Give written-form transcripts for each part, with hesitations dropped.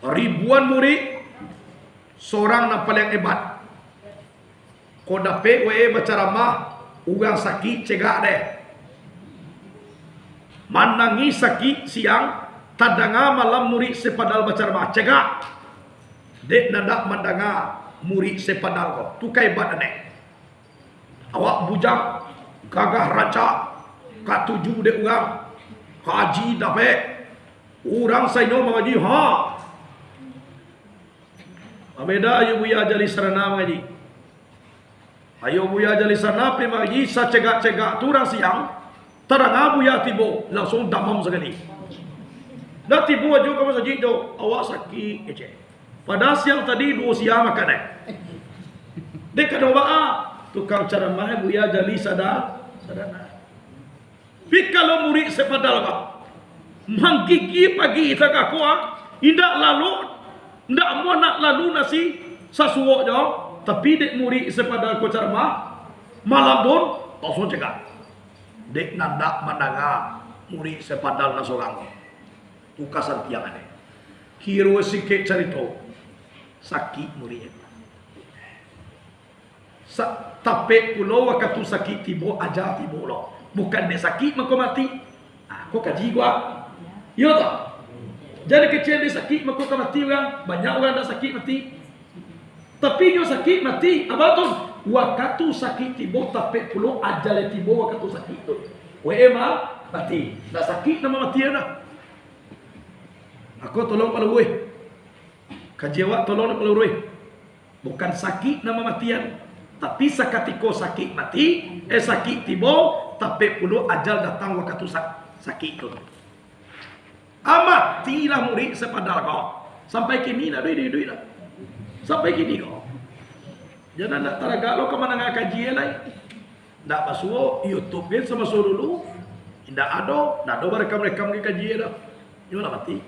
ribuan murid, seorang yang paling hebat. Kau dapat baca ramah, orang sakit cegak deh. Manangi sakit siang, tadanga malam murid sepadal baca ramah cegak. Dek nandak mandanga murid sepadal kau, tu kai hebat aneh. Awak bujang, gagah raja, katuju dek orang, kaji dapat. Orang sayo mengaji ha. Beda ayo buya jali sarana mengaji. Ayo buya jali sarana pe mengaji sa cegak-cegak tu orang siang. Terang buya tibo langsung damam sekali. Dah tibo aja kamu saji jo awak sakit kece. Pada siang tadi 2 siang makan eh. Dek kado ba tukang ceramah buya jali sarana. Tapi kalau murid sepadal ka mangkiki pagi tak aku indak lalu ndak mau nak lalu nasi sasuo jo tapi dek murid sepadal ko ceramah malam pun langsung cegah dek nandak mandanga murid sepadal na sorang tu kasan tiang ane kiro sikit carito sakit murid tapi pulau waktu sakit tibo aja tibo lo bukan dek sakit mako mati aku kaji gua. Iya tak? Jadi kecil dia sakit, maka kau mati orang. Banyak orang dah sakit mati. Tapi dia sakit mati. Apa tu? Waktu sakit tiba, tapi pulau ajal tiba waktu sakit tu. Wema mati. Dah sakit nama mati dah. Aku tolong kalau gue. Kaji awak tolong kalau gue. Bukan sakit nama matian. Tapi sakatiko sakit mati. Sakit tiba, tapi pulau ajal datang waktu sakit tu. Amatilah murid sepadal kau. Sampai kini dah duit dah. Sampai kini kau. Jangan nak teraga lo ke mana ngak kaji lain. Ndak basuh YouTube kan sama suruh dulu. Ndak ada rekam ke kaji dah. Yo lah mati.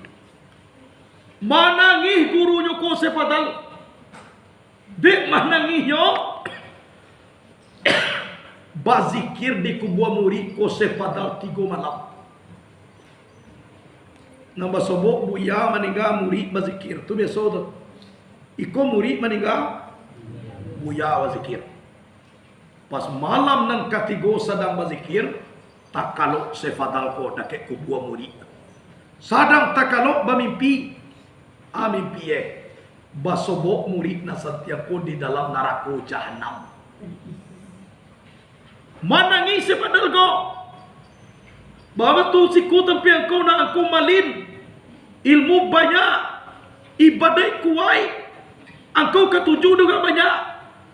Manangih gurunya ko sepadal. Dek manangih yo. Bazikir di kubua murid ko sepadal 3 malam. Nambah sobok buya meninggal murid berzikir. Tu biasa tu. Iko murid meninggal buya berzikir. Pas malam nan katigo sedang berzikir, tak kalau sefadal ko dakek kubua murid. Sadang tak kalau bermimpi, mimpi basobok murid na setiap ko di dalam neraka jahanam. Manangi sefadal ko. Bahawa tu siku tempi engkau nak aku malin. Ilmu banyak, ibadah kuai, engkau ketujuh juga banyak.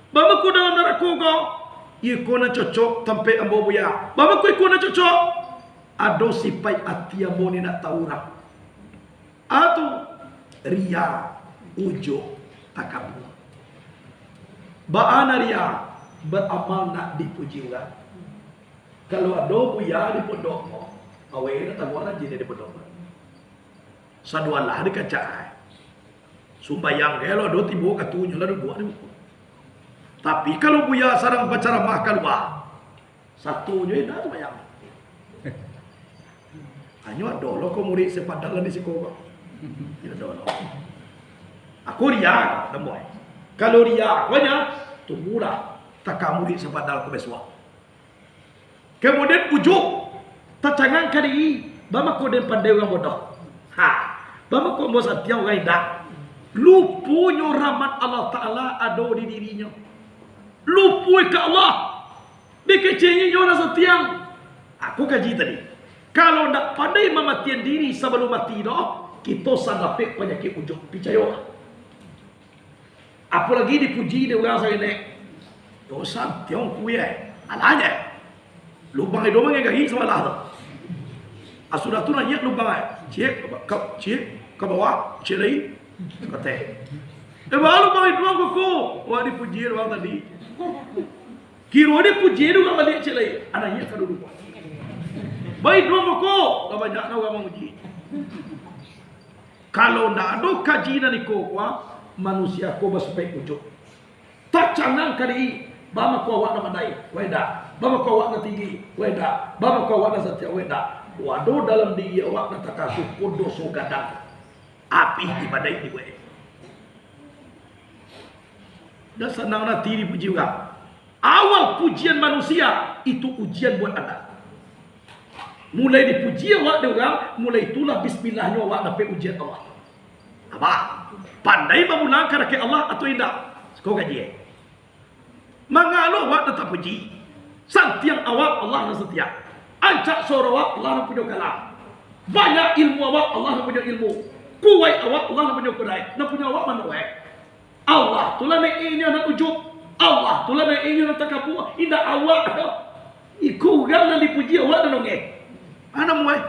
Bahawa kau dalam neraka kau, ia kau nak cocok tempat ambo buya. Bahawa kau nak cocok, ado sipai hati ambo ni nak tahu orang. Atu ria, ujo, takabur. Ba'ana ria, beramal nak dipuji orang. Kalau ado buya di pondok mo, awak nak tahu orang jadi di pondok. Sadualah di kaca. Sumbayang kalau do tibo katunya lalu buat ni. Tapi kalau buya sarang baca ramah keluar, satu je dah sembayang. Hanya dolo ko murid sepadalan di siko. Tidak dolo. Aku ria, temboy. Kalau ria, banyak tunggulah tak kamu di sepadal ko besok. Kemudian ujung tacangan kali bama ko den pandai orang bodoh. Bama ko bos atiang orang dak. Lupunya rahmat Allah Taala ada di dirinya. Lupui ke Allah. Dikecengin orang setiang. Aku kaji tadi. Kalau nak pandai mematian diri sebelum mati dah, kita sadapik penyakit ujung. Percaya. Apalagi dipuji dia orang saya nek. Dosa tiang kuya. Alanya. Lubang itu mana gahi semalah tu. Sudah tu nanya lubang cek ke bawah, cek lagi kata. Baru bang itu aku ko, wah dipuji orang tadi. Kira dipuji orang balik cek lagi. Anaknya kan dulu. Baik dua aku, tak banyak orang memuji. Kalau nak ada kajian ni ko, manusia ko berspek ujuk. Tak canang kali, bama ko awak nak mandai, weda. Bama ko awak nak tinggi, weda. Bama ko awak nak setia, weda. Waduh dalam diri awak nak takasuk podo so gadang. Api ibadah ini gue. Dan senang nanti dipuji orang. Awal pujian manusia itu ujian buat anda. Mulai dipuji awak dia orang, mulai itulah bismillahnya awak dapat ujian Allah. Apa? Pandai memulangkan ke Allah atau tidak? Kau gaji. Mengalu awak tetap puji. Santiang awak Allah nak setia. Ancak suara awak Allah nak punya kalam. Banyak ilmu awak Allah nak punya ilmu. Kuai awak Allah nak punya kuai. Nak punya awak mana weh? Allah tulah nak ini nak ujub. Allah tulah nak ini nak takabur. Indah awak. Iku orang nak dipuji awak dan nongeng. Mana muai?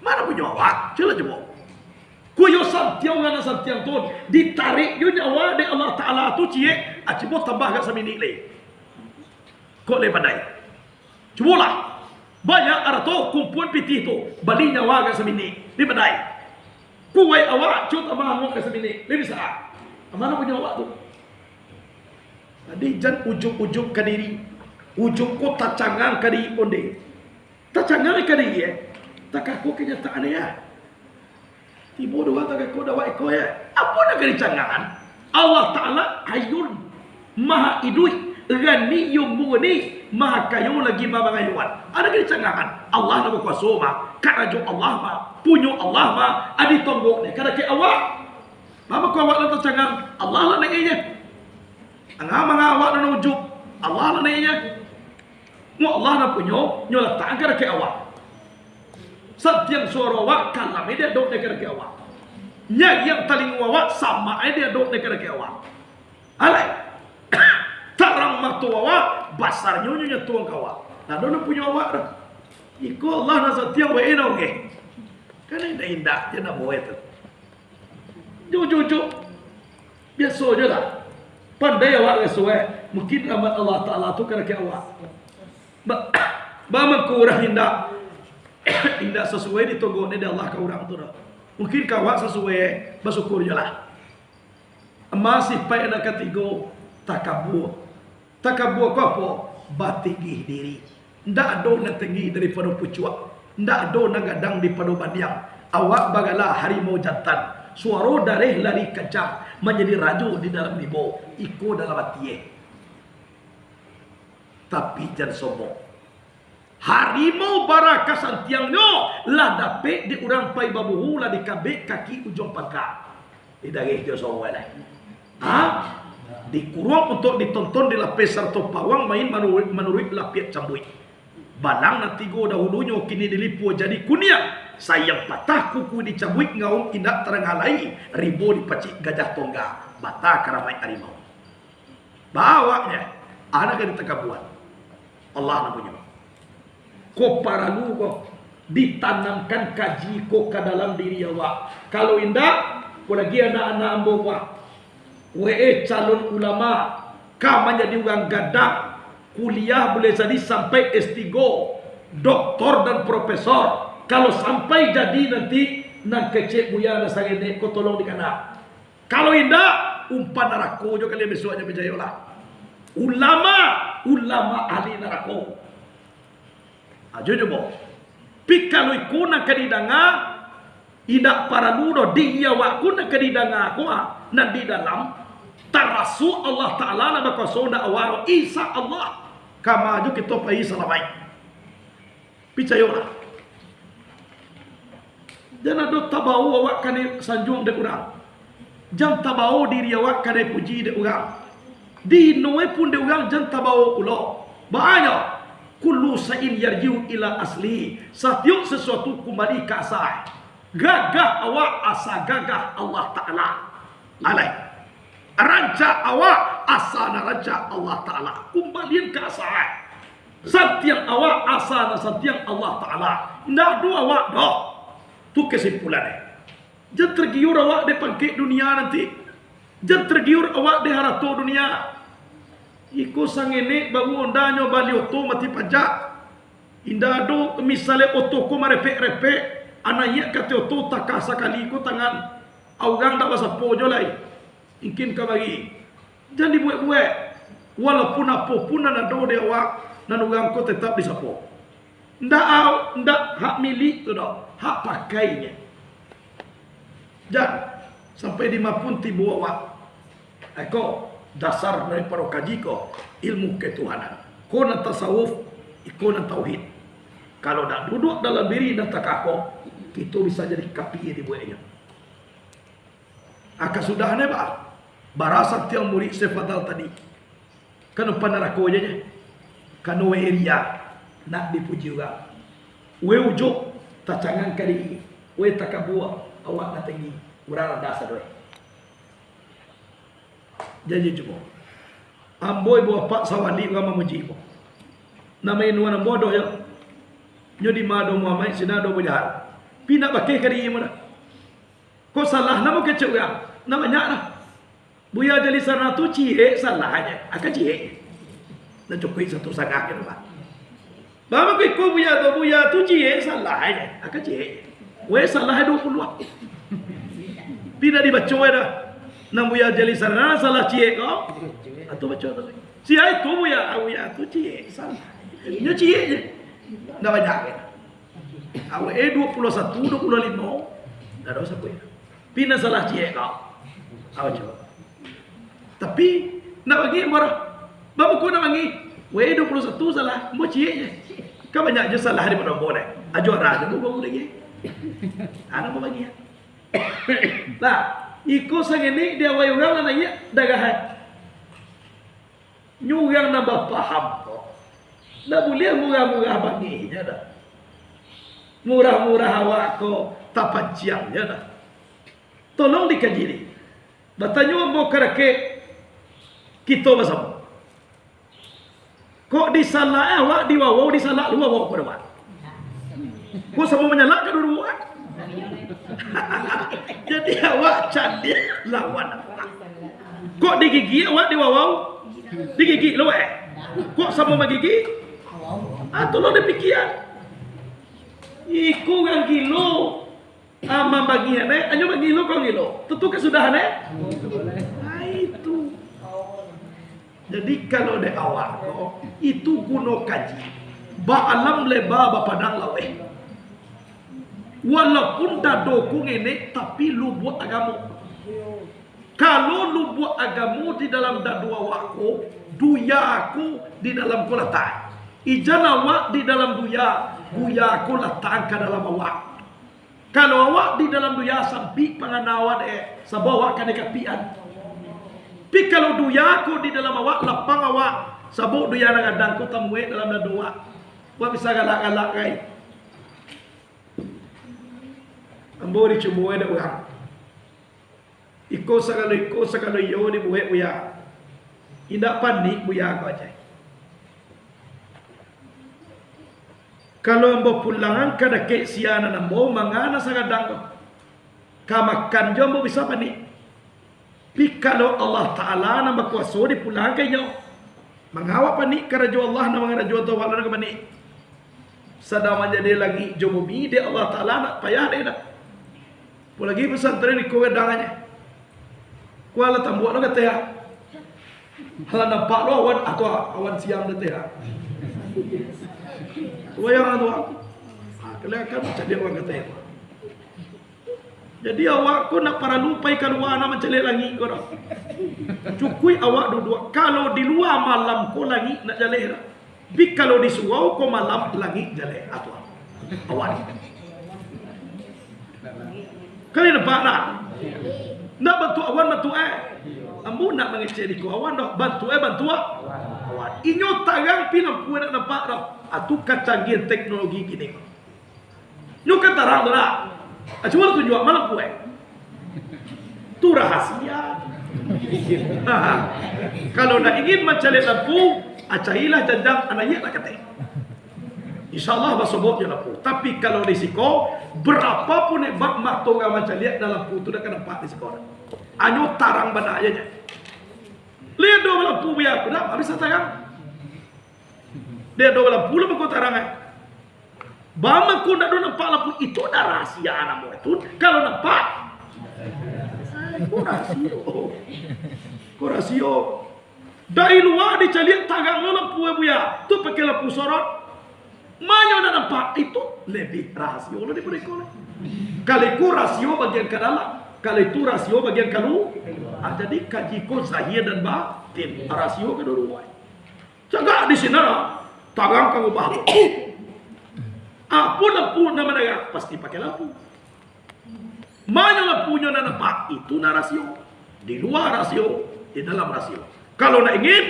Mana punya awak? Cila jempol. Kuyo santiang ngana santiang tu ditarik yo nyawa de Allah Taala tu cie, acibo tambah kat samini le. Kok le pandai. Cubalah. Banyak arato kumpul piti tu, bali nyawa kat samini. Ni pandai. Kuai awak cut tambah ngok kat samini. Le bisa. Mana punya awak tu? Tadi jan ujung-ujung ke diri. Ujung ko tacangan ke diri onde. Tacangan ke diri takaku kenyataan ya. Tibo doa takaku dawa iko ya. Apa nak kena cangan? Allah Taala Hayyun Maha Idui, Ghaniyum Mughni, Maha Kayu lagi Maha Ngayuan. Ada kena cangan. Allah nak berkuasa mah, karajo Allah mah, punyo Allah mah, adi tonggok ni kada ke awak. Mama ko awak lang cangan. Allah lah nainya. Ang awak na ujub. Allah lah nainya. Mo Allah na punyo, nyo letak kada ke awak. Setiap suara awak kalam dia dok negara ke awak. Yang taling awak sama dia dok negara ke awak. Alai. Tarang matu awak basar nyonya tuang kawak. Nah dona punya awak dah. Iko Allah na setiap wa ina oke. Kan indah dia nak buat itu. Jujur. Biasa je lah. Pandai awak sesuai. Mungkin rahmat Allah Taala tu kena ke awak. Ba kurang indah. Tidak sesuai ditunggu ni Allah ke orang tu dah. Mungkin kawak sesuai bersyukur je lah. Masih pai nak ketiga takabur. Takabur kau apa? Batinggi diri. Ndak ada nak tinggi daripada pucuak. Ndak ada nak gadang daripada bandiang. Awak bagalah harimau jantan. Suara darih lari kencang menjadi raju di dalam libo. Iko dalam hati. Tapi jangan sombong. Harimau baraka santiangnya lah dapat di orang pai babuhu lah dikabik kaki ujung pangkal. Idagih dia semua lah. Dikurung untuk ditonton di lapis serta pawang main menurut lapis cambui. Balang nanti go dahulunya kini dilipu jadi kunia. Sayang patah kuku dicambui ngaung indak terenghalai. Ribu dipacik gajah tongga. Bata karamai harimau. Bawanya anak yang ditekabuan. Allah nak punya. Ko paralu ko ditanamkan kaji ko ke dalam diri awak. Kalau indah, ko lagi anak-anak ambo wa. Calon ulama, ka menjadi orang gadang, kuliah boleh jadi sampai S3, doktor dan profesor. Kalau sampai jadi nanti nang kecek buya na sangene ko tolong dikana. Kalau indah, umpan narako jo kali besoknya berjayalah. Ulama ahli narako. Ajo bo. Pikalo ikuna kadidanga idak para nudo dia wa kuna kadidanga ko nan di dalam tarasu Allah Taala na bakasonda awaro Isa Allah. Kama ajo kita pa Isa lamai. Picayola. Dan ado tabau awak kane sanjung de urang. Jam tabau diri awak kane puji de urang. Di noe pun de urang jam tabau ulo. Banyak. Kullu sa'in yarjiu ila asli. Setiap sesuatu kembali ke asal. Gagah awak asa gagah Allah Ta'ala. Alai. Ranca awak asa na ranca Allah Ta'ala. Kembalian ke asal. Setiap awak asa na setiap Allah Ta'ala. Ndak dua awak dah. Tu kesimpulannya. Jangan tergiur awak di pangkit dunia nanti. Jangan tergiur awak di harato dunia. Iko sang ini baru ondanya bali oto mati pajak. Indah do misalnya oto ko marepek-repek. Anaknya kata oto tak kasa kali ko tangan. Orang tak basa pojo lai. Mungkin ka bagi. Jangan dibuat-buat. Walaupun apa pun ada do de awak. Dan orang ko tetap disapo. Ndak hak milik tu dah. Hak pakainya. Jangan. sampai di mapun tibu awak. Eko dasar daripada kaji ko ilmu ketuhanan. Ko na tasawuf, iko na tauhid. Kalau nak duduk dalam diri dan takako, kita bisa jadi kapi di buahnya. Aka sudah ne ba? Barasa tiang murid sefadal tadi. Kanu panarako aja. Kanu area nak dipuji juga. We ujuk tacangan kali. We takabua awak nak tinggi. Urang dasar we. Jadi cuba. Amboy buah pak sawali ngama muji mo. Nama inuan bodoh ya. Nyodi mado muamai sinado bujar. Pina pakai kari mana? Kau salah nama kecil ya. Namanya lah. Buya jadi sana tu cie salah aja. Akan cie. Dan cukup satu sagak itu pak. Bapa kau buya tu cie salah aja. Akan cie. We salah 20 lah. Pina dibaca dah. Nam buya jadi sana salah cie kau. Atau baca tu. Si ai tu buya tu cie salah. Nyo cie je. Dah banyak kan. Awak 21, 25. Dah dosa pun. Pina salah cie kau. Awak coba. Tapi nak bagi marah. Bapa kau nak bagi. We 21 salah. Mau cie je. Kau banyak je salah di mana boleh. Ajo raja tu kau lagi. Ana mau bagi. Lah, iko sang ini dia wayu orang nak ya dagahan. Nyugang nambah paham kok. Dah boleh murah-murah bagi je dah. Murah-murah awak ko tapanciang je dah. Tolong dikaji ni. Batanya mau kerake kita bersama. Kok disalah awak diwawau disalah lu awak pada awak. Kok sama menyalahkan dulu awak. Jadi awak candik lawan. Kok digigi awak diwawau? Digigi lu Kok sama magigi? Tolong dipikiran. Iku yang kilo ama bagian anyo bagi lo kau kilo. Tentu kesudahan itu. Jadi kalau de awak itu kuno kaji. Ba alam leba ba padang lawe. Walaupun dadokung ini tapi lu buat agamu. Kalau lu buat agamu di dalam dadu awakku, duyaku di dalam kulatai. Ijan awak di dalam duya, buyaku letak ke dalam awak. Kalau awak di dalam duya sampai penganawan sabawa kan dekapian. Tapi kalau duyaku di dalam awak lapang awak, sabuk duya nagadangku tamue dalam dua. Wa bisa galak-galak kai. Ambo di cumue ada orang. Iko sakalo yo di buhe buya. Indak panik buya ko aja. Kalau ambo pulangan kada ke siana nambo mangana sagadang ko. Kamakan jo ambo bisa panik. Pi kalau Allah Taala nambah kuasa di pulangan ke nyo. Mangawa panik kada jo Allah na mangana jo to wala ka panik. Sadang menjadi lagi jo bumi de Allah Taala nak payah de dah. Lagi pesantren ni kowe dangannya. Kuala tambuak lo kata ya. Hala nampak lo awan atau awan siang kata ya. Wayang tu. Kelihatan macam dia orang kata ya. Jadi awak ko nak para lupai keluar nak mencelik lagi ko dah. Cukui awak dua-dua. Kalau di luar malam ko lagi nak jaleh dah. Bi kalau di surau ko malam lagi jaleh atau awak. Kalian nampak nak? Nak bantu awan bantu Ambu nak mengecek di awan dah bantu awan. Inyo tagang pinam puan nak nampak dah. Atu kacanggihan teknologi gini. Nyo kata rang dah. Cuma tunjuk mana puan. Tu rahasia. Kalau nak ingin mencari lampu, acailah jandang anaknya nak kata. InsyaAllah bersobotnya lampu. Tapi kalau risiko, berapapun hebat maktonga macam lihat dalam lampu itu dah kena nampak risiko. Anyo tarang benda aja. Lihat dua lampu biar aku dah habis tarang. Lihat dua lampu lah aku tarang. Bama aku nak nampak lampu itu dah rahasia anakmu itu. Kalau nampak, kau rasio. Dari luar dicari tarang lampu ya. Tu pakai lampu sorot. Mana nak nampak itu lebih rasio daripada kau. Kalau kau rasio bagian ke dalam, Kalau itu rasio bagian kalau. Jadi kaji ko zahir dan batin. Rasio kedua. Jaga di sini lah. Tagang kamu bah. Apa lampu nama negara pasti pakai lampu. Mana lampunya nak nampak itu na rasio. Di luar rasio, di dalam rasio. Kalau nak ingin,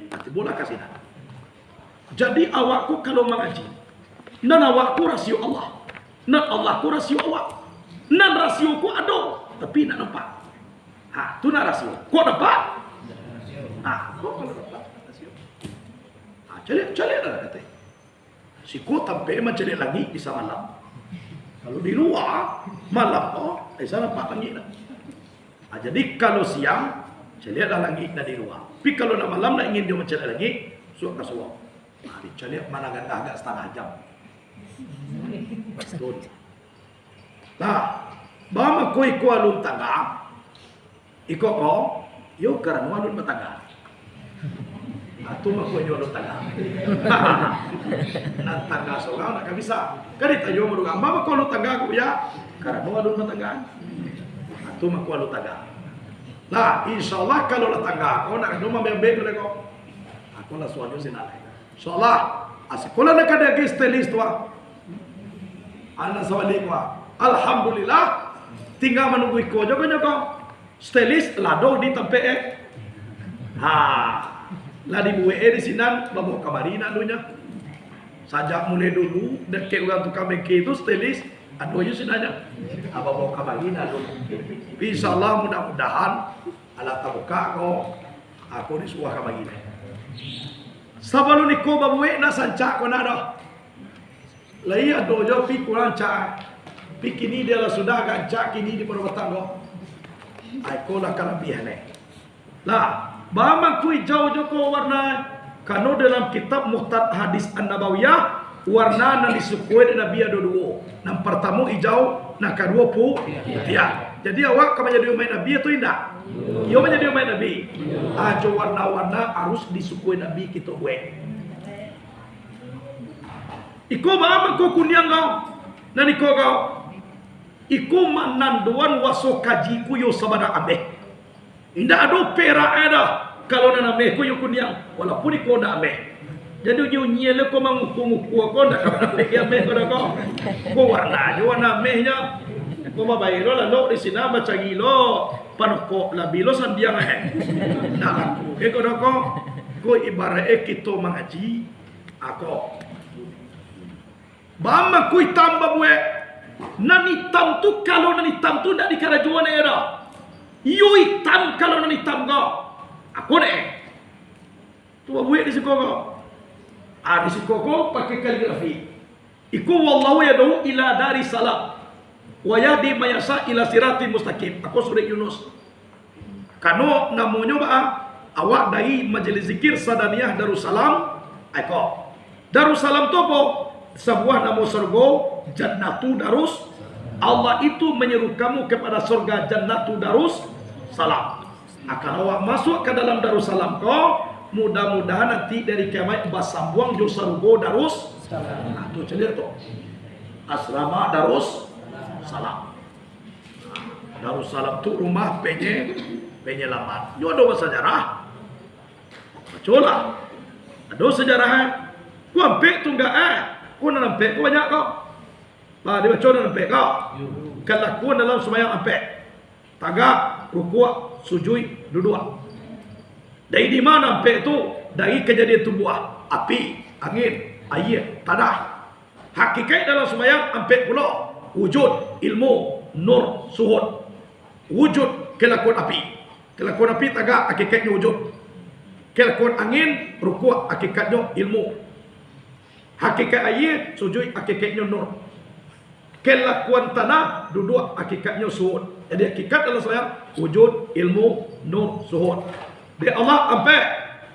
nanti bola kasih nak. Jadi awakku kalau mengaji, nan awakku rasio Allah, nan Allahku rasio awak, nan rasioku ada, tapi nak nampak. Ha, tu nak rasio. Kau nampak? Ha, kau kalau nampak rasio. Ha, cari lah kata. Si kau tampil macam cari lagi bisa malam. Kalau di luar malam, bisa nampak lagi lah. Ha, jadi kalau siang, cari lah lagi di luar. Tapi kalau nak malam nak ingin dia mencari lagi, suak kasuak. Cari mana agak setengah jam. Betul. Nah, bama ko iko alun tangga. Iko ko, yo karanu alun matangga. Atu mako yo alun tangga. Nan tangga soga nak bisa. Kadi tayo mo nga bama ko alun tangga ko ya. Karanu alun matangga. Atu mako alun tangga. Nah, insyaallah kalau la tangga ko nak duma membe ko. Aku la suanyo sinalay. InsyaAllah asikola na kada gistelis tua ana sawali kwa alhamdulillah tinggal menunggu iko joko stelis lado di tempe ha la di buwe di sinan babo kabarina dunya sajak mulai dulu deke orang tukang bengke itu stelis adoyo sinanya babo kabarina dulu insyaallah mudah-mudahan ala tabuka ko aku disuah kabarina. Sabalu ni ko babuwe na sanca ko na do. Lai adojo pi kurang ca. Pi kini dia la sudah ganca kini di perwatan go. Ai ko la kalabihan eh. Lah, bama kui jauh joko warna kano dalam kitab Muhtad Hadis An-Nabawiyah warna na disukui Nabi adoduo. Nang pertama hijau, na kedua putih. Jadi awak kamu jadi umat Nabi atau tidak? Yo menjadi umat Nabi. Ajo warna-warna harus disukui Nabi kita buat. Iko bama ko kunyang kau, nani ko kau. Iko mananduan waso kaji ku yo sabada abe. Indah ado pera ada kalau nana me ko yo kunyang, walaupun iko nda abe. Jadi yo nyele ko manguku ko nda kabana ya me ko ko. Ko warna jo warna mehnya. Koma bayro la lo di sina baca gilo panoko la bilo sandiang nah aku ke ko ibarat kita mengaji ako bama ku tambah buat nani tam tu kalau nani tam tu ndak dikarajuan era yo hitam kalau nani tam go aku deh tu buat di siko go di siko go pakai kaligrafi iku wallahu yadu ila dari salam wa yadi mayasa ila siratin mustaqim. Aku sudah Yunus. Kano namanya ba awak dari majelis zikir Sadaniyah Darussalam. Eko. Darussalam tu apa? Sebuah nama surga Jannatu Darus. Allah itu menyeru kamu kepada surga Jannatu Darus Salam. Akan awak masuk ke dalam Darussalam kau, mudah-mudahan nanti dari kiamat basambung jo surga Darus Salam. Tu celir tu. Asrama Darus Salam. Darussalam tu rumah penyelamat. Yo ada sejarah. Coba. Ada sejarah. Ku ampe tu enggak ku nak ampe ku banyak kau. Lah dia baca nak ampe kau. Kelakuan dalam sembahyang ampe. Tagak, rukuk, sujud, duduk. Dari di mana ampe tu? Dari kejadian tubuh api, angin, air, tanah. Hakikat dalam sembahyang ampe pula. Wujud, ilmu, nur, suhud. Wujud kelakuan api. Kelakuan api tagak hakikatnya wujud. Kelakuan angin, rukuk hakikatnya ilmu. Hakikat air, sujud hakikatnya nur. Kelakuan tanah, duduk hakikatnya suhud. Jadi hakikat dalam saya wujud, ilmu, nur, suhud. Dia Allah sampai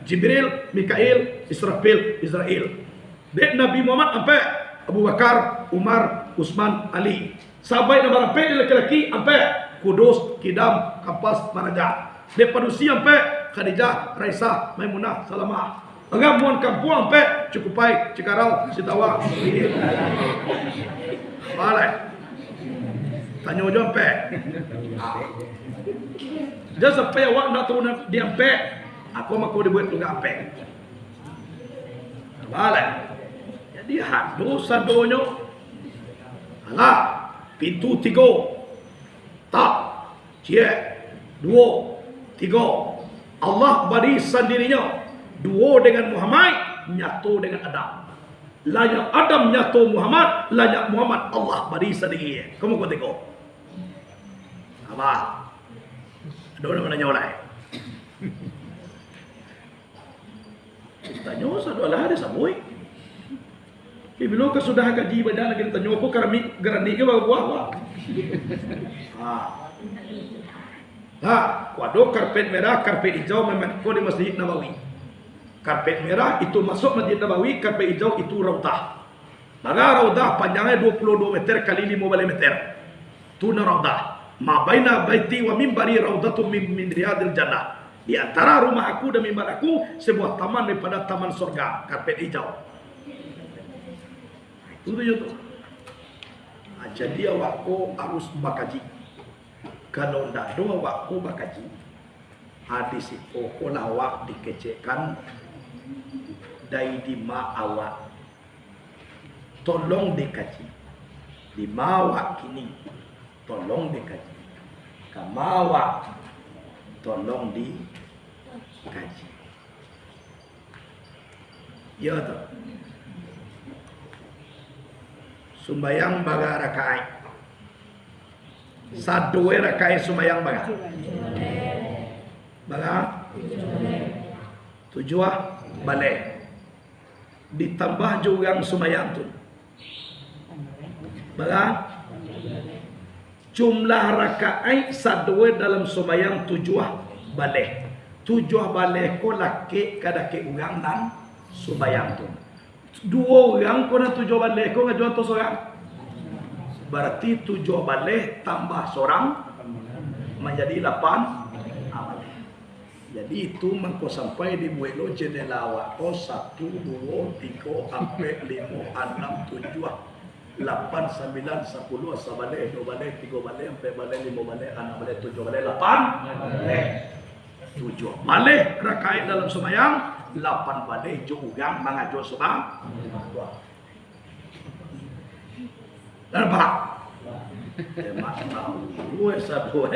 Jibril, Mikail, Israfil, Israel. Dia Nabi Muhammad sampai Abu Bakar, Umar, Utsman, Ali. Sampai nama rampai laki-laki sampai Kudus, Kidam, Kampas, Maraja. Dia manusia sampai Khadijah, Raisah, Maimunah, Salamah. Agak muan kampung sampai Cukupai, Cikarau, Sitawa. Balai. Tanya jompe. Dia sampai awak nak turun dia ampe. Aku maku dibuat juga ampe. Balik. Jadi hak dosa donyo. Alah, pintu 3. Tak. Cie. 2, 3. Allah beri sendirinya. 2 dengan Muhammad, nyatu dengan Adam. Layak Adam nyatu Muhammad, layak Muhammad Allah beri sendiri. Kamu kau tengok. Apa? Ada mana nyolai? Tanya satu lah ada samui. Bila kau sudah gaji banyak lagi tanya aku keramik gerani ke bawa. Waduh karpet merah, karpet hijau memang kau di Masjid Nabawi. Karpet merah itu masuk Masjid Nabawi, karpet hijau itu Raudah. Maka Raudah panjangnya 22 meter kali 15 meter. Itu Raudah. Ma baina baiti wa mimbari raudatun min riyadil jannah. Di antara rumah aku dan mimbar aku sebuah taman daripada taman surga, karpet hijau. Itu dia tu. Jadi awakku harus bakaji. Kalau ndak ada awakku bakaji, hadis itu kena awak dikecekkan dari dima awak. Tolong dikaji. Dima awak kini tolong dikaji. Kamawak tolong dikaji. Ya tu. Sumbayang baga rakaat. Sadue rakaat sumbayang baga. Baga. 7 balik. Ditambah juga sumbayang tu. Baga. Jumlah rakaat sadue dalam sembahyang 7 balik. 7 balik ko laki kada ke urang dan sembahyang tu. 2 orang ko na 7 balik ko ngajuan to seorang. Berarti 7 balik tambah seorang menjadi 8 amal. Jadi itu mangko sampai di buelo jendela awak ko 1 2 3 sampai 5 6 7 8, 9, 10, sabalik, 2 balik, 3 balik, 4 balik, 5 balik, 6 balik, 7 balik, 8 balik. 7 balik rakaat dalam sembahyang, 8 balik juga mengajo sembahyang. Nampak? Emak tahu, gue satu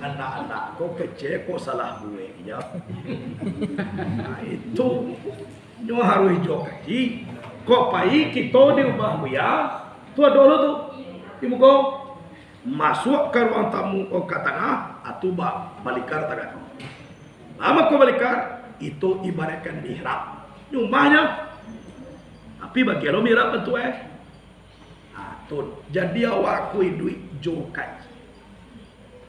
anak-anak kau kecil kau salah gue ya. Nah itu nyo harus hijau kaji. Kau pai kita diubah ya. Tu dulu tu, ibu kau masuk ke ruang tamu kau ke tengah, atau balikar tangan. Lama kau balikar, itu ibaratkan mihrab. Nyumahnya, tapi bagi lo mihrab betul Atun. Jadi awak kui duit jokaji.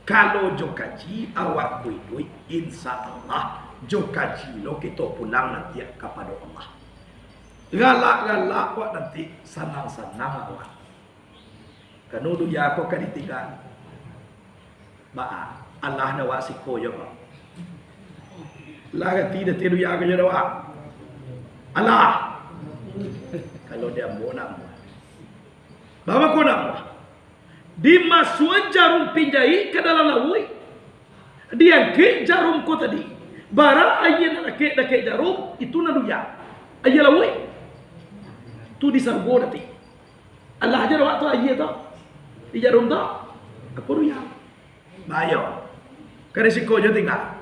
Kalau jokaji awak kui duit, insya Allah jokaji lo kita pulang nanti kepada Allah. Galak-galak awak nanti senang-senang awak. Kanu dunia aku kan ditinggal. Ba Allah na wasiko yo. Laga tidak tiru ya ke jawa. Allah. Kalau dia mau nak. Bawa ko nak. Dimasukkan jarum pinjai ke dalam laut. Dia ke jarum ko tadi. Bara ayat nak ke jarum itu na dunia. Ayat laut. Tu disargo nanti. Allah ajar waktu ayat tu. Di jarum tak, aku ruya. Bayo, kerisiko je tinggal.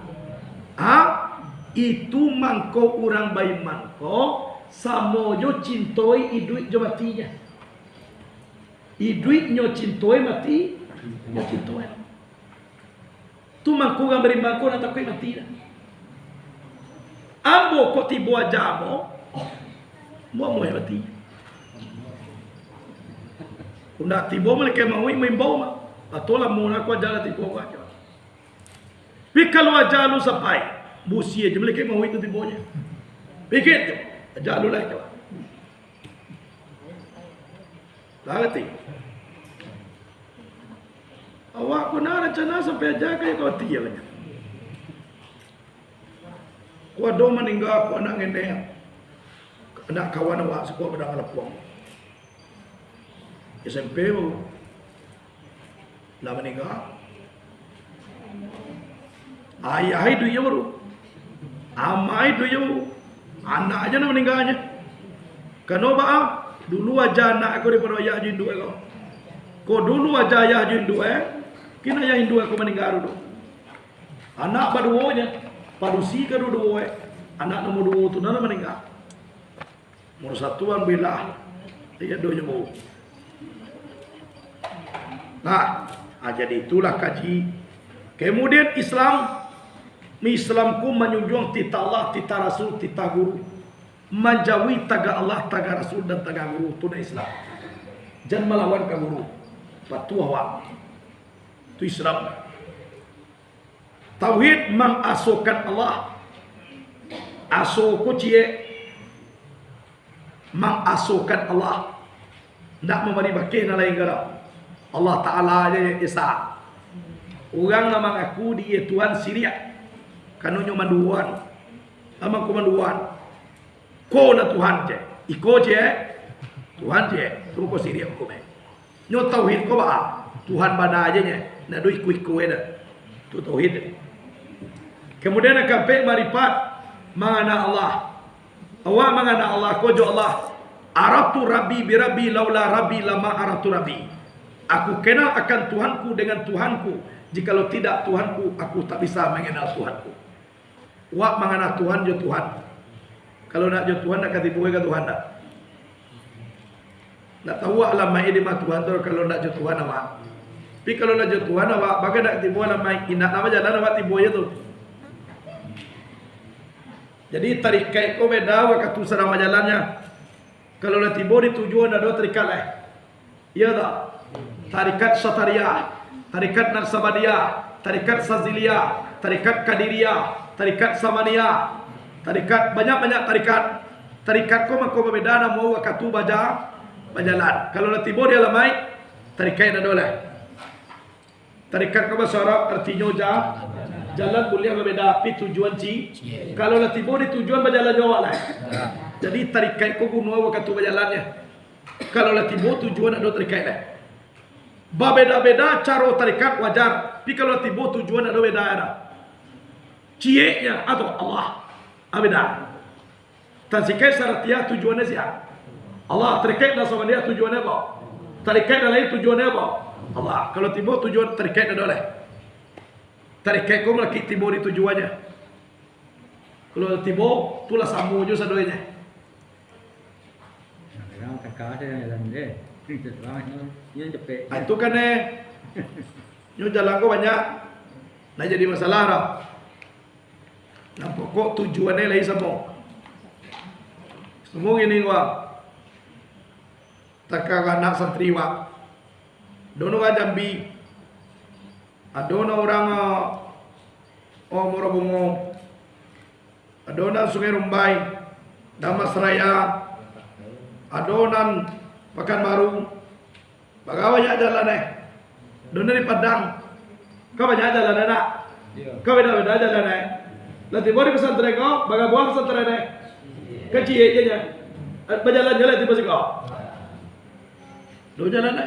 Itu mangko orang bayi mangko, samoyo cintoi iduit jo matinya. Iduit nyo cintoi mati, nyo cintoi. Tu mangko orang beri mangko nak takui mati. Ambo ko tibo ajamo, mo mati. Kunda tibo mereka mau membau mah, atau lah mau nak jalan tibo aja. Tapi kalau jalan sampai busi aja mereka mau itu tibonya. Pikir tu, jalan lagi tu. Lagi. Awak kena rencana sampai jaga kau tiya banyak. Kau do meninggal kau nak ngendeng, nak kawan awak sekolah pedang lepuang. SMP Lah meninggal. Ayah itu ya baru. Ama itu ya baru. Anak aja nak meninggalnya. Kenapa? Dulu aja anak aku daripada ayah Hindu aku. Kau dulu aja ayah Hindu kina ayah Hindu aku meninggal dulu. Anak baduonya, padusi kan dulu anak nomor 2 tu nana meninggal. Nomor 1 bila dia doanya mau. Nah, jadi itulah kaji. Kemudian Islamku menjunjung tita Allah, tita Rasul, tita guru. Menjauhi taga Allah, taga Rasul dan taga guru. Itu Islam. Jangan melawan ke guru. Patuh awak. Itu Islam. Tauhid mengasokan Allah. Aso ko cie. Mengasokan Allah. Tidak memberi bakih na lain gara. Allah Ta'ala aja Esa. Orang nama aku dia Tuhan Syria. Kanunya manduan. Amang kumanduan. Ko na Tuhan je. Iko je. Tuhan je. Terus ko Syria ko me. Nyo tauhid ko ba? Tuhan bana aja nya. Na do iku eda. Tu tauhid. Kemudian akan marifat mangana Allah. Awak mangana Allah ko jo Allah. Aratu Rabbi bi Rabbi laula Rabbi lama aratu Rabbi. Aku kenal akan Tuhanku dengan Tuhanku. Jikalau tidak Tuhanku, aku tak bisa mengenal Tuhanku. Wak mangana Tuhan jo Tuhan. Kalau nak jo Tuhan nak katipu ke Tuhan tak? Nak tahu alam mai di mah Tuhan tu kalau nak jo Tuhan awak. Tapi kalau nak jo Tuhan awak, bagai nak tipu alam mai indah nama jalan awak tipu aja tu. Jadi tarikat ko beda awak katu sarama jalannya. Kalau nak tipu di tujuan ada tarikat lah. Iya tak? Tarikat Syataria, tarikat Narsabadiyah, tarikat Saziliyah, tarikat Kadiriyah, tarikat Samania, tarikat banyak-banyak tarikat. Tarikat ko mako berbeda na mau wakatu baja berjalan. Kalau nak tiba dia lamai tarikat na dole. Tarikat ko bahasa Arab artinya jalan boleh berbeda tapi tujuan kalau nak tiba di tujuan berjalan jauh lah. Jadi tarikat ko guna wakatu berjalannya. Kalau nak tiba tujuan ada tarikat lah. Beda-beda cara tarikat wajar. Tapi kalau tiba tujuan ada beda ada. Cie-nya atau Allah. Beda. Tarikat syariah tujuannya siapa? Allah. Tarikat nasabah dia tujuannya apa? Tarikat lain tujuannya apa? Allah. Kalau tiba tujuan tarikat ada oleh. Tarikat kau melaki tiba di tujuannya. Kalau tiba itulah sambung je sadonya. Orang kakak saya jalan deh. Itu kan nyo jalan ko banyak. Nah jadi masalah dah. Nah pokok tujuannya lain semua. Semua ini gua. Takkan anak santriwa. Dono ka Jambi. Adona orang Morobongo. Adona Sungai Rumbai. Damasraya. Adonan Pekanbaru. Bagaimana banyak jalan Dona di Padang. Kau banyak jalan nak? Kau beda-beda jalan Nanti bawa di pesantren kau, bagaimana buang pesantren kecil aja. Berjalan-jalan di pasir kau. Dua jalan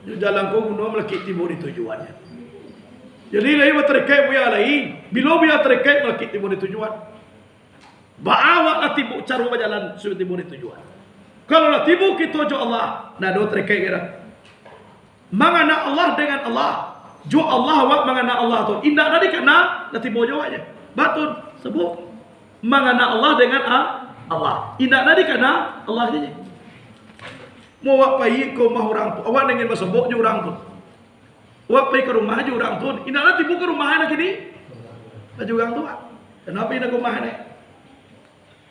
jalan kau guna melaki timur di tujuannya. Jadi lain terkait buaya lain. Bila buaya terkait melaki timur di tujuan. Bawa lah timur cara berjalan sudah timur di tujuan. Kalau lah tibu kita jo Allah, nah do terkait kira. Mangana Allah dengan Allah, jo Allah wa mangana Allah tu. Indah tadi kena lah tibu jo aja. Batun sebut mangana Allah dengan Allah. Indah tadi kena Allah aja. Mau apa ko mah orang tu, awak dengan bersebut jo orang tu. Awak pergi ke rumah jo orang tu. Indah tadi tibu ke rumah nak ini. Baju orang tu. Kenapa indah ke rumah ni?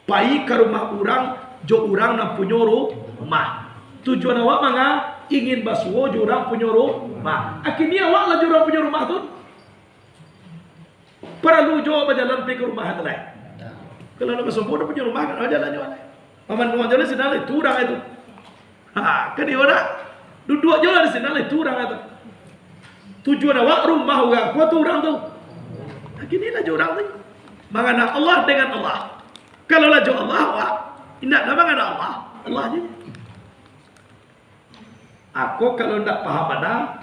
Pergi ke rumah orang. Jo orang nak punya rumah. Tujuan awak manga ingin basuo jo orang punya rumah. Akhirnya awak lah jo orang punya rumah tu. Perlu jo berjalan pergi ke rumah tu lah. Kalau nak basuo dah punya rumah kan jalan jo. Paman rumah jalan sini lah itu orang itu. Kan dia orang duduk jalan di sini lah itu orang itu. Tujuan awak rumah orang, kuat tu orang tu. Akhirnya lah jo orang tu. Mangana Allah dengan Allah. Kalau lah jo Allah awak. Indah nama ada Allah, Allah aja. Aku kalau tidak paham ada,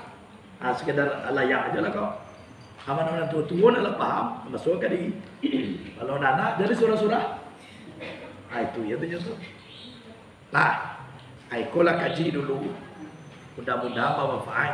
sekedar layak aja lah kau. Aman-aman tua-tua nak paham, masuk kali. Kalau anak jadi surah-surah, itu ya tu. Lah, aku lah kaji dulu. Mudah-mudahan bermanfaat.